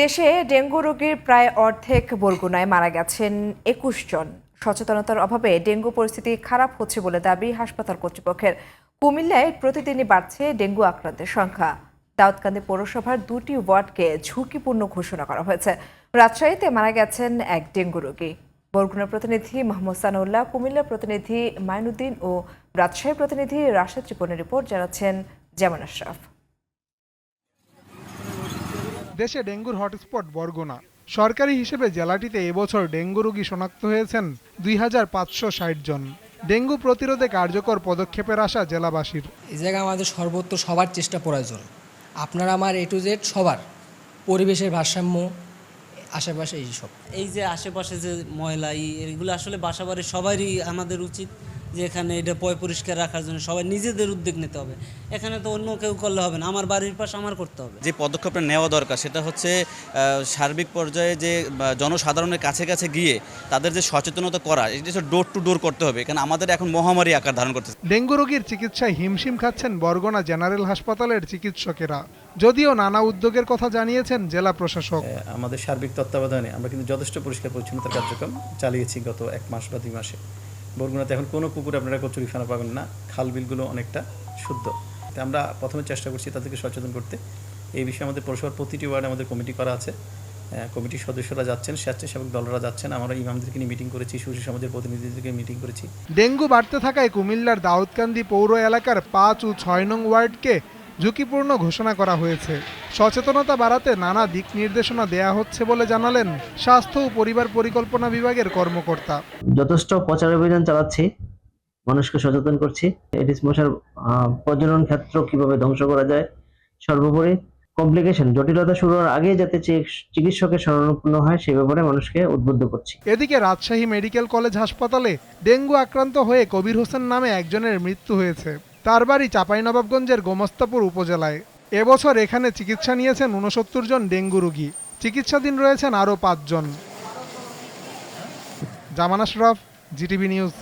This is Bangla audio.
দেশে ডেঙ্গু রোগীর প্রায় অর্ধেক বরগুনায় মারা গেছেন ২১ জন। সচেতনতার অভাবে ডেঙ্গু পরিস্থিতি খারাপ হচ্ছে বলে দাবি হাসপাতাল কর্তৃপক্ষের। কুমিল্লায় প্রতিদিনই বাড়ছে ডেঙ্গু আক্রান্তের সংখ্যা। দাউদকান্দি পৌরসভার ২টি ওয়ার্ডকে ঝুঁকিপূর্ণ ঘোষণা করা হয়েছে। রাজশাহীতে মারা গেছেন এক ডেঙ্গু রোগী। বরগুনার প্রতিনিধি মোহাম্মদ সানাউল্লাহ, কুমিল্লার প্রতিনিধি মাইনুদ্দিন ও রাজশাহী প্রতিনিধি রাশেদ রিপনের রিপোর্ট জানাচ্ছেন যেমন আশরাফ। দেশে ডেঙ্গুর হটস্পট বরগুনা। সরকারি হিসেবে জেলাটিতে এবছর ডেঙ্গু রোগী শনাক্ত হয়েছেন ২৫৬০ জন। ডেঙ্গু প্রতিরোধে কার্যকর পদক্ষেপের আশা জেলাবাসীর। এই জায়গায় আমাদের সর্বত্র সবার চেষ্টা প্রয়োজন। আপনার আমার A to Z সবার, পরিবেশের ভারসাম্য, আশেপাশে এইসব। এই যে আশেপাশে যে ময়লা এগুলো আসলে বাসাবাড়ির সবারই আমাদের উচিত যে এখানে এটা পরিষ্কার রাখার জন্য সবাই নিজেদের উদ্যোগ নিতে হবে। এখানে তো অন্য কেউ করলে হবে না, আমার বাড়ির পাশে আমার করতে হবে। যে পদক্ষেপটা নেওয়া দরকার সেটা হচ্ছে সার্বিক পর্যায়ে যে জনসাধারণের কাছে কাছে গিয়ে তাদের যে সচেতনতা করা, এটা ডোর টু ডোর করতে হবে, কারণ আমাদের এখন মহামারী আকার ধারণ করতেছে। ডেঙ্গু রোগীর চিকিৎসায় হিমশিম খাচ্ছেন বরগুনা জেনারেল হাসপাতালের চিকিৎসকেরা। যদিও নানা উদ্যোগের কথা জানিয়েছেন জেলা প্রশাসক। আমাদের সার্বিক তত্ত্বাবধানে আমরা কিন্তু যথেষ্ট পরিষ্কার পরিচ্ছন্নতার কার্যক্রম চালিয়েছি গত ১ মাস বা ২ মাসে। বরগুনাতে এখন কোনো পুকুরে আপনারা কচুরিখানা পাবেন না, খাল বিলগুলো অনেকটা শুদ্ধ। আমরা প্রথমে চেষ্টা করছি তাদেরকে সচেতন করতে। এই বিষয়ে আমাদের পৌরসভার প্রতিটি ওয়ার্ডে আমাদের কমিটি করা আছে। কমিটির সদস্যরা যাচ্ছেন, স্বেচ্ছাসেবক দলরা যাচ্ছেন। আমরা ইমামদেরকে নিয়ে মিটিং করেছি, সুশী সমাজের প্রতিনিধিদেরকে মিটিং করেছি। ডেঙ্গু বাড়তে থাকায় কুমিল্লার দাউদকান্দি পৌর এলাকার ৫ ও ৬ নং ওয়ার্ডকে ঝুঁকিপূর্ণ ঘোষণা করা হয়েছে। সচেতনতা বাড়াতে নানা দিক নির্দেশনা দেয়া হচ্ছে বলে জানালেন স্বাস্থ্য ও পরিবার পরিকল্পনা বিভাগের কর্মকর্তা। যথেষ্ট প্রচার অভিযান চালাচ্ছি, মানুষকে সচেতন করছি। এডিস মশার প্রজনন ক্ষেত্র কিভাবে ধ্বংস করা যায়, সর্বোপরি কমপ্লিকেশন জটিলতা শুরু হওয়ার আগে যাতে চিকিৎসকের শরণাপন্ন হয় সেই ব্যাপারে মানুষকে উদ্বুদ্ধ করছি। এদিকে রাজশাহী মেডিকেল কলেজ হাসপাতালে ডেঙ্গু আক্রান্ত হয়ে কবির হোসেন নামে একজনের মৃত্যু হয়েছে। তার বাড়ি চাঁপাইনবাবগঞ্জের গোমস্তাপুর উপজেলায়। এবছর এখানে চিকিৎসা নিয়েছেন ৬৯ জন ডেঙ্গু রোগী। চিকিৎসাধীন রয়েছেন আরও ৫ জন। জামান আশরাফ, জিটিভি নিউজ।